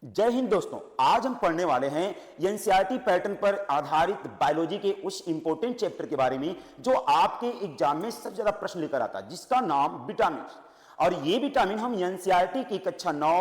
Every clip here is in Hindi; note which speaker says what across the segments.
Speaker 1: जय हिंद दोस्तों। आज हम पढ़ने वाले हैं एनसीईआरटी पैटर्न पर आधारित बायोलॉजी के उस इंपॉर्टेंट चैप्टर के बारे में जो आपके एग्जाम में सबसे ज्यादा प्रश्न लेकर आता है, जिसका नाम विटामिन। और ये विटामिन हम एनसीईआरटी की कक्षा 9,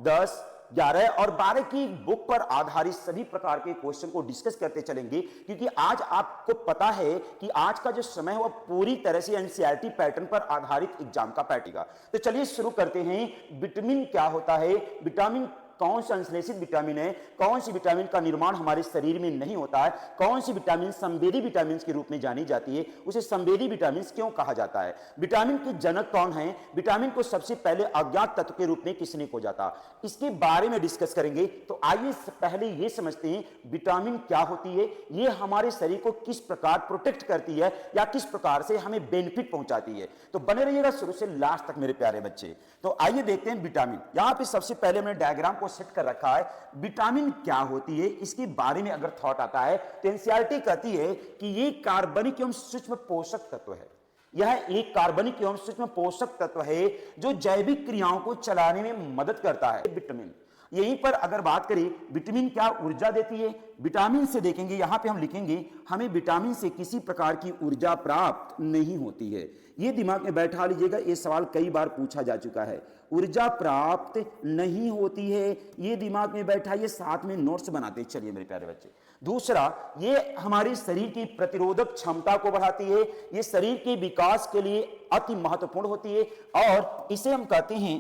Speaker 1: 10, 11 और 12 की बुक पर आधारित सभी प्रकार के क्वेश्चन को डिस्कस करते चलेंगे, क्योंकि आज आपको पता है कि आज का जो समय है वह पूरी तरह से एनसीईआरटी पैटर्न पर आधारित एग्जाम का पैटर्न। तो चलिए शुरू करते हैं। विटामिन क्या होता है, विटामिन कौन सा संश्लेषित विटामिन है, कौन सी विटामिन का निर्माण हमारे शरीर में नहीं होता है, कौन सी विटामिन संवेदी विटामिन के रूप में जानी जाती है, उसे संवेदी विटामिन क्यों कहा जाता है, विटामिन के जनक कौन है, विटामिन को सबसे पहले अज्ञात तत्व के रूप में किसने खोजा था, इसके बारे में डिस्कस करेंगे। तो आइए पहले यह समझते हैं विटामिन क्या होती है, यह हमारे शरीर को किस प्रकार प्रोटेक्ट करती है या किस प्रकार से हमें बेनिफिट पहुंचाती है। तो बने रहिएगा शुरू से लास्ट तक मेरे प्यारे बच्चे। तो आइए देखते हैं विटामिन। यहां पे सबसे पहले मैंने डायग्राम को सेट कर रखा है। विटामिन क्या होती है इसके बारे में अगर थॉट आता है तो एनसीईआरटी कहती है कि ये कार्बनिक एवं सूक्ष्म पोषक तत्व है। यह एक कार्बनिक एवं सूक्ष्म पोषक तत्व है जो जैविक क्रियाओं को चलाने में मदद करता है। विटामिन यहीं पर अगर बात करें विटामिन क्या ऊर्जा देती है, विटामिन से देखेंगे, यहां पे हम लिखेंगे हमें विटामिन से किसी प्रकार की ऊर्जा प्राप्त नहीं होती है। ये दिमाग में बैठा लीजिएगा, ये सवाल कई बार पूछा जा चुका है। ऊर्जा प्राप्त नहीं होती है, ये दिमाग में बैठा, ये साथ में नोट्स बनाते चलिए मेरे प्यारे बच्चे। दूसरा, ये हमारे शरीर की प्रतिरोधक क्षमता को बढ़ाती है, ये शरीर के विकास के लिए अति महत्वपूर्ण होती है। और इसे हम कहते हैं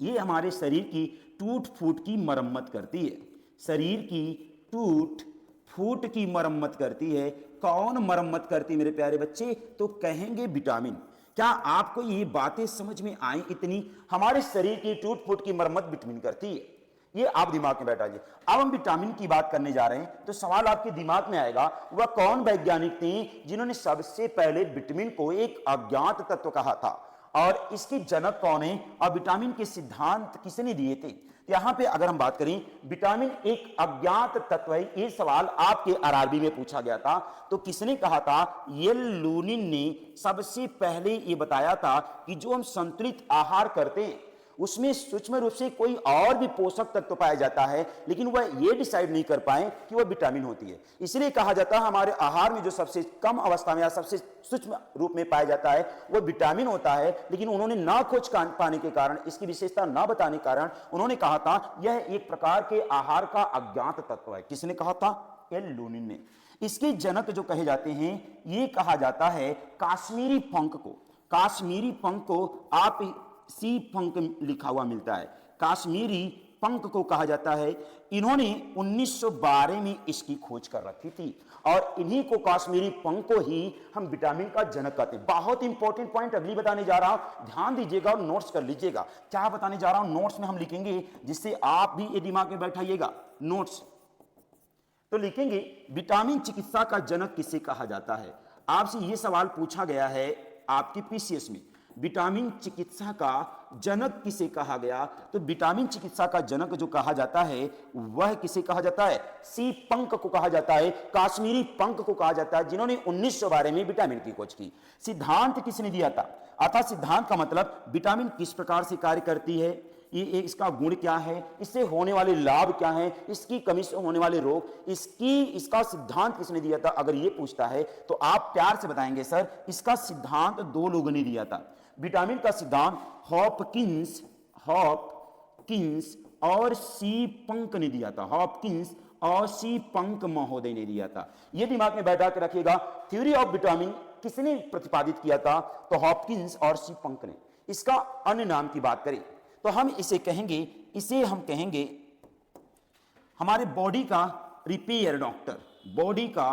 Speaker 1: ये हमारे शरीर की टूट फूट की मरम्मत करती है, शरीर की टूट फूट की मरम्मत करती है। कौन मरम्मत करती है मेरे प्यारे बच्चे, तो कहेंगे विटामिन। क्या आपको ये बातें समझ में आई इतनी? हमारे शरीर की टूट फूट की मरम्मत विटामिन करती है, ये आप दिमाग में बैठा लीजिए। अब हम विटामिन की बात करने जा रहे हैं तो सवाल आपके दिमाग में आएगा वह कौन वैज्ञानिक थे जिन्होंने सबसे पहले विटामिन को एक अज्ञात तत्व कहा था और इसके जनक कौन है और विटामिन के सिद्धांत किसने दिए थे। तो यहां पे अगर हम बात करें विटामिन एक अज्ञात तत्व है, ये सवाल आपके आरआरबी में पूछा गया था। तो किसने कहा था? येल लूनिन ने सबसे पहले ये बताया था कि जो हम संतुलित आहार करते हैं उसमें सूक्ष्म रूप से कोई और भी पोषक तत्व पाया जाता है, लेकिन वह ये डिसाइड नहीं कर पाए कि वह विटामिन होती है। इसलिए कहा जाता है हमारे आहार में जो सबसे कम अवस्था में या सबसे सूक्ष्म रूप में पाया जाता है वह विटामिन होता है। लेकिन उन्होंने ना खोज पाने के कारण, इसकी विशेषता ना बताने के कारण उन्होंने कहा था यह एक प्रकार के आहार का अज्ञात तत्व है। किसने कहा था? एल लूनिन ने। इसके जनक जो कहे जाते हैं ये कहा जाता है काश्मीरी पंख को। काश्मीरी पंख को आप सी पंख लिखा हुआ मिलता है, काश्मीरी पंख को कहा जाता है। इन्होंने 1912 में इसकी खोज कर रखी थी और इन्हीं को, काश्मीरी पंख को ही हम विटामिन का जनक कहते हैं। बहुत इंपॉर्टेंट पॉइंट अगली बताने जा रहा हूं, ध्यान दीजिएगा और नोट्स कर लीजिएगा। क्या बताने जा रहा हूं नोट्स में हम लिखेंगे, जिससे आप भी ये दिमाग में बैठाइएगा नोट्स। तो लिखेंगे विटामिन चिकित्सा का जनक किसे कहा जाता है। आपसे यह सवाल पूछा गया है आपकी पीसीएस में, विटामिन चिकित्सा का जनक किसे कहा गया। तो विटामिन चिकित्सा का जनक जो कहा जाता है वह किसे कहा जाता है? सी पंख को कहा जाता है, काश्मीरी पंख को कहा जाता है, जिन्होंने 1912 में विटामिन की खोज की। सिद्धांत किसने दिया था? अर्थात सिद्धांत का मतलब विटामिन किस प्रकार से कार्य करती है, ये इसका गुण क्या है, इससे होने वाले लाभ क्या है, इसकी कमी से होने वाले रोग, इसका सिद्धांत किसने दिया था। अगर ये पूछता है तो आप प्यार से बताएंगे सर इसका सिद्धांत दो लोगों ने दिया था। विटामिन का सिद्धांत हॉपकिंस और सी पंख ने दिया था। हॉपकिंस और सी पंख महोदय ने दिया था। यह दिमाग में बैठा के रखिएगा। थ्योरी ऑफ विटामिन किसने प्रतिपादित किया था? तो हॉपकिंस और सी पंख ने। इसका अन्य नाम की बात करें तो हम इसे कहेंगे हमारे बॉडी का रिपेयर डॉक्टर। बॉडी का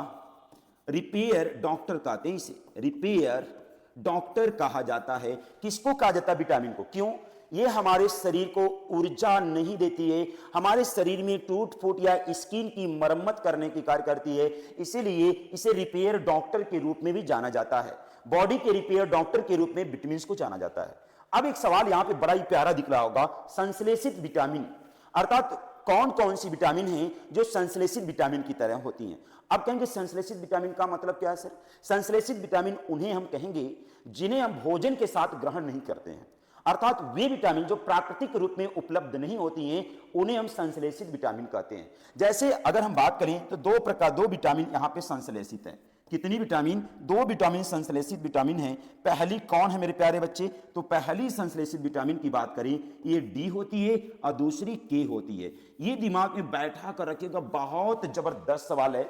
Speaker 1: रिपेयर डॉक्टर कहते हैं इसे, रिपेयर डॉक्टर कहा जाता है। किसको कहा जाता है? विटामिन को। क्यों? ये हमारे शरीर को ऊर्जा नहीं देती है, हमारे शरीर में टूट फूट या स्किन की मरम्मत करने की कार्य करती है, इसीलिए इसे रिपेयर डॉक्टर के रूप में भी जाना जाता है। बॉडी के रिपेयर डॉक्टर के रूप में विटामिन को जाना जाता है। अब एक सवाल यहां पे बड़ा ही प्यारा दिख रहा होगा, संश्लेषित विटामिन, अर्थात कौन कौन सी विटामिन हैं जो संश्लेषित विटामिन की तरह होती हैं। अब कहेंगे संश्लेषित विटामिन का मतलब क्या है सर? संश्लेषित विटामिन उन्हें हम कहेंगे जिन्हें हम भोजन के साथ ग्रहण नहीं करते हैं, अर्थात वे विटामिन जो प्राकृतिक रूप में उपलब्ध नहीं होती हैं उन्हें हम संश्लेषित विटामिन कहते हैं। जैसे अगर हम बात करें तो दो विटामिन यहां पे संश्लेषित है। कितनी विटामिन? 2 विटामिन संश्लेषित विटामिन है। पहली कौन है मेरे प्यारे बच्चे? तो पहली संश्लेषित विटामिन की बात करें ये डी होती है और दूसरी के होती है। ये दिमाग में बैठा कर रखिएगा, बहुत जबरदस्त सवाल है।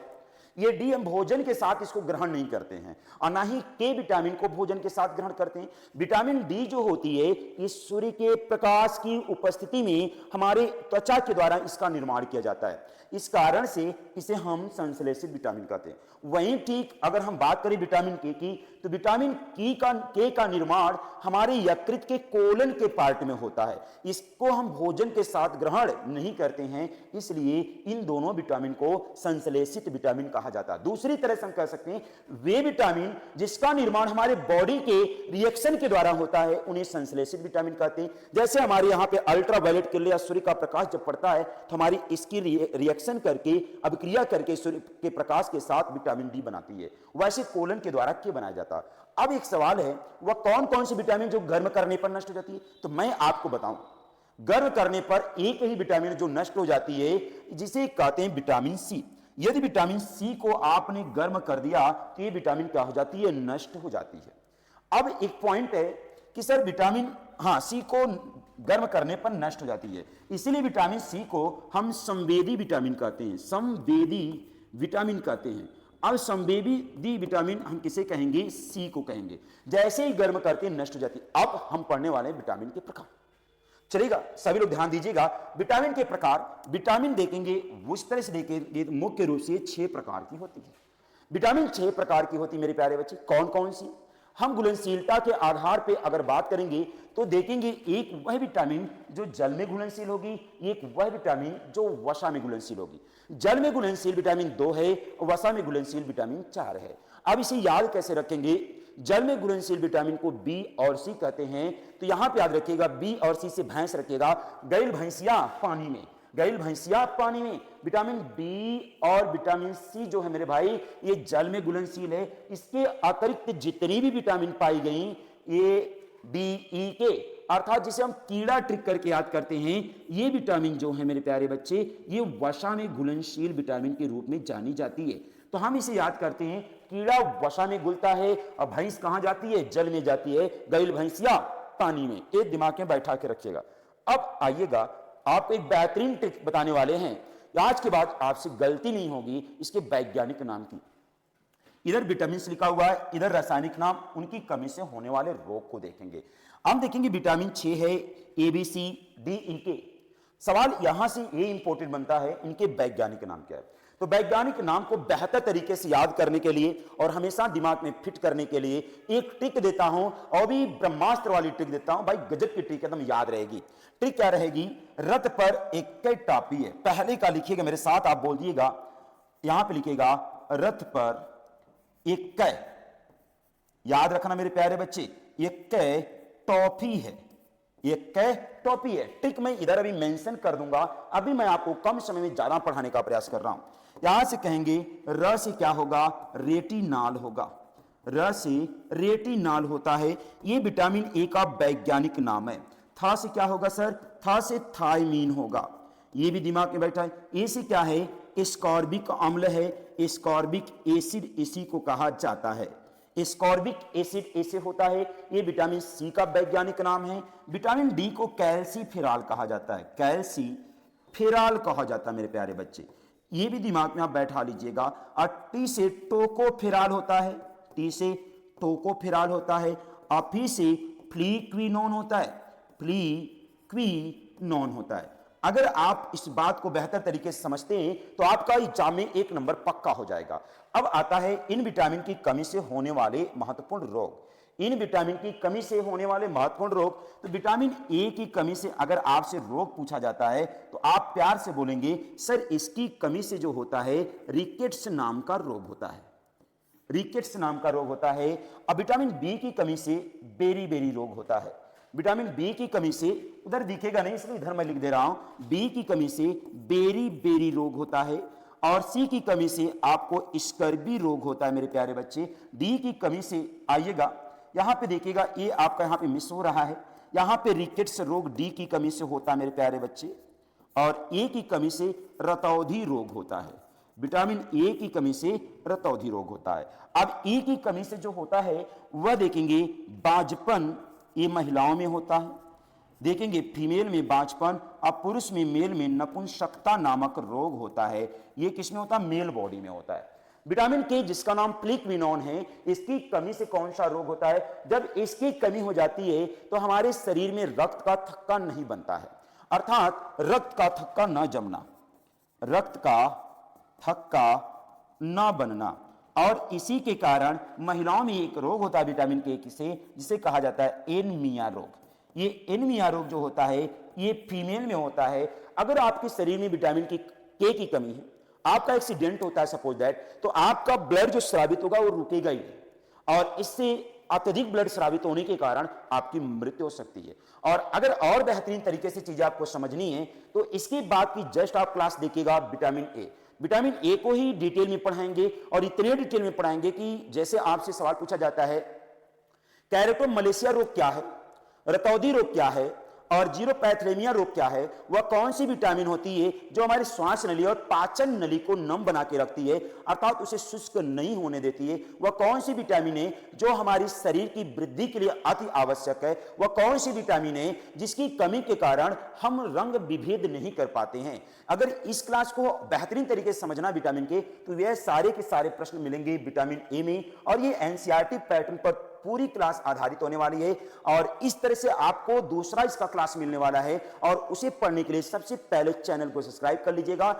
Speaker 1: ये डी हम भोजन के साथ इसको ग्रहण नहीं करते हैं और ना ही के विटामिन को भोजन के साथ ग्रहण करते हैं। विटामिन डी जो होती है ये सूर्य के प्रकाश की उपस्थिति में हमारे त्वचा के द्वारा इसका निर्माण किया जाता है, इस कारण से इसे हम संश्लेषित विटामिन कहते हैं। वहीं ठीक अगर हम बात करें विटामिन के की, तो विटामिन के का निर्माण हमारे यकृत के कोलन के पार्ट में होता है। इसको हम भोजन के साथ ग्रहण नहीं करते हैं, इसलिए इन दोनों विटामिन को संश्लेषित विटामिन कहा जाता है। दूसरी तरह से हम कह सकते हैं वे विटामिन जिसका निर्माण हमारे बॉडी के रिएक्शन के द्वारा होता है उन्हें संश्लेषित विटामिन कहते हैं। जैसे हमारे यहाँ पे अल्ट्रावायलेट किरण या सूर्य का प्रकाश जब पड़ता है तो हमारी इसकी रिएक्शन करके अभिक्रिया करके सूर्य के प्रकाश के साथ विटामिन डी बनाती है, वैसे कोलन के द्वारा के बनाया जाता है। अब एक सवाल है वह कौन कौन सी विटामिन जो गर्म करने पर नष्ट हो जाती है? तो मैं आपको बताऊं, गर्म करने पर एक ही विटामिन जो नष्ट हो जाती है जिसे कहते हैं विटामिन सी। यदि विटामिन सी को आपने गर्म कर दिया तो ये विटामिन क्या हो जाती है? नष्ट हो जाती है। अब एक पॉइंट है कि सर विटामिन सी को गर्म करने पर नष्ट हो जाती है, इसलिए विटामिन सी को हम संवेदी विटामिन कहते हैं, संवेदी विटामिन कहते हैं। अब संवेदी विटामिन हम किसे कहेंगे? सी को कहेंगे। जैसे ही गर्म करके नष्ट हो जाती है। अब हम पढ़ने वाले विटामिन के प्रकार, चलेगा? सभी लोग ध्यान दीजिएगा। विटामिन के प्रकार, विटामिन देखेंगे उस तरह से देखेंगे मुख्य रूप से 6 प्रकार की होती है। विटामिन 6 प्रकार की होती है मेरे प्यारे बच्चे। कौन कौन सी? हम घुलनशीलता के आधार पे अगर बात करेंगे तो देखेंगे एक वह विटामिन जो जल में घुलनशील होगी, एक वह विटामिन जो वसा में घुलनशील होगी। जल में घुलनशील विटामिन 2 है, वसा में घुलनशील विटामिन 4 है। अब इसे याद कैसे रखेंगे? जल में घुलनशील विटामिन को बी और सी कहते हैं, तो यहां पे याद रखिएगा बी और सी से भैंस रखिएगा। गैल भैंसिया पानी में, गैल भैंसिया पानी में। विटामिन बी और विटामिन सी जो है मेरे भाई ये जल में घुलनशील है। इसके अतिरिक्त जितनी भी विटामिन पाई गई ये डी ई के अर्थात जिसे हम कीड़ा ट्रिक करके याद करते हैं, ये विटामिन जो है मेरे प्यारे बच्चे ये वसा में घुलनशील विटामिन के रूप में जानी जाती है। तो हम इसे याद करते हैं कीड़ा वसा में घुलता है और भैंस कहां जाती है? जल में जाती है। गैल भैंसिया पानी में। एक दिमाग में बैठा के रखिएगा। अब आइएगा आप एक बेहतरीन ट्रिक बताने वाले हैं, आज के बाद आपसे गलती नहीं होगी इसके वैज्ञानिक नाम की। इधर विटामिन लिखा हुआ है, इधर रासायनिक नाम, उनकी कमी से होने वाले रोग को देखेंगे। हम देखेंगे विटामिन 6 है A B C D E के। सवाल यहां से ये इंपॉर्टेंट बनता है इनके वैज्ञानिक नाम क्या है। तो वैज्ञानिक नाम को बेहतर तरीके से याद करने के लिए और हमेशा दिमाग में फिट करने के लिए एक ट्रिक देता हूं, और भी ब्रह्मास्त्र वाली ट्रिक देता हूं भाई, गजब की ट्रिक एकदम याद रहेगी। ट्रिक क्या रहेगी? रथ पर एक टापी है। पहले का लिखिएगा मेरे साथ, आप बोल दिएगा, यहां पे लिखिएगा रथ पर एक कै। याद रखना मेरे प्यारे बच्चे, एक कै टॉफी है, एक कै टॉफी है। ट्रिक मैं इधर अभी मेंशन कर दूंगा, अभी मैं आपको कम समय में ज्यादा पढ़ाने का प्रयास कर रहा हूं। यहां से कहेंगे र से क्या होगा? रेटिनाल होगा। र से रेटिनाल होता है, ये विटामिन ए का वैज्ञानिक नाम है। था से क्या होगा सर? था से थायमीन होगा, ये भी दिमाग में बैठा है। ए से क्या है? एस्कॉर्बिक अम्ल है, एस्कॉर्बिक एसिड इसी को कहा जाता है। एस्कॉर्बिक एसिड ऐसे होता है, ये विटामिन सी का वैज्ञानिक नाम है। विटामिन डी को कैल्सीफेरॉल कहा जाता है, कैल्सीफेरॉल कहा जाता है मेरे प्यारे बच्चे, ये भी दिमाग में आप बैठा लीजिएगा। और टी से टोकोफेरॉल होता है, टी से टोकोफेरॉल होता है। और फी से फ्लीक्विनोन होता है, फ्लीक्विनोन होता है। अगर आप इस बात को बेहतर तरीके से समझते हैं तो आपका एग्जाम में 1 नंबर पक्का हो जाएगा। अब आता है इन विटामिन की कमी से होने वाले महत्वपूर्ण रोग। इन विटामिन की कमी से होने वाले महत्वपूर्ण रोग, तो विटामिन ए की कमी से अगर आपसे रोग पूछा जाता है तो आप प्यार से बोलेंगे सर इसकी कमी से जो होता है रिकेट्स नाम का रोग होता है, रिकेट्स नाम का रोग होता है। अब विटामिन बी की कमी से बेरी बेरी रोग होता है। विटामिन बी की कमी से, उधर दिखेगा नहीं इसलिए इधर मैं लिख दे रहा हूं, बी की कमी से बेरी बेरी रोग होता है। और सी की कमी से आपको स्कर्वी रोग होता है मेरे प्यारे बच्चे। डी की कमी से आइएगा, यहां पे देखिएगा ये आपका यहां पे मिस हो रहा है, यहां पे रिकेट्स रोग डी की कमी से होता है मेरे प्यारे बच्चे, और ए की कमी से रतौंधी रोग होता है। विटामिन ए की कमी से रतौंधी रोग होता है। अब ई की कमी से जो होता है वह देखेंगे बांझपन, ये महिलाओं में होता है। देखेंगे फीमेल में बांझपन और पुरुष में मेल में नपुंसकता नामक रोग होता है। ये किसमें होता है? मेल बॉडी में होता है। विटामिन के जिसका नाम प्लिक्विनोन है, इसकी कमी से कौन सा रोग होता है? जब इसकी कमी हो जाती है तो हमारे शरीर में रक्त का थक्का नहीं बनता है, अर्थात रक्त का थक्का न जमना, रक्त का थक्का न बनना। और इसी के कारण महिलाओं में एक रोग होता है विटामिन के से, जिसे कहा जाता है एनीमिया रोग। ये एनीमिया रोग जो होता है ये फीमेल में होता है। अगर आपके शरीर में विटामिन के की कमी है, आपका एक्सीडेंट होता है सपोज दैट, तो आपका ब्लड जो स्रावित होगा वो रुकेगा ही नहीं, और इससे अत्यधिक ब्लड स्रावित होने के कारण आपकी मृत्यु हो सकती है। और अगर और बेहतरीन तरीके से चीजें आपको समझनी है तो इसके बाद की जस्ट आप क्लास देखिएगा विटामिन ए। विटामिन ए को ही डिटेल में पढ़ाएंगे, और इतने डिटेल में पढ़ाएंगे कि जैसे आपसे सवाल पूछा जाता है कैरेटोमलेशिया रोग क्या है, रतौंधी रोग क्या है, और जीरोपैथेलेमिया रोग क्या है, वह कौन सी विटामिन होती है जो हमारी श्वास नली और पाचन नली को नम बना के रखती है, अर्थात उसे शुष्क नहीं होने देती है, वह कौन सी विटामिन है जो हमारी शरीर की वृद्धि के लिए अति आवश्यक है, वह कौन सी विटामिन है जिसकी कमी के कारण हम रंग विभेद नहीं कर पाते हैं। अगर इस क्लास को बेहतरीन तरीके से समझना विटामिन के, तो यह सारे के सारे प्रश्न मिलेंगे विटामिन ए में, और ये एनसीईआरटी पैटर्न पर पूरी क्लास आधारित होने वाली है। और इस तरह से आपको दूसरा इसका क्लास मिलने वाला है, और उसे पढ़ने के लिए सबसे पहले चैनल को सब्सक्राइब कर लीजिएगा।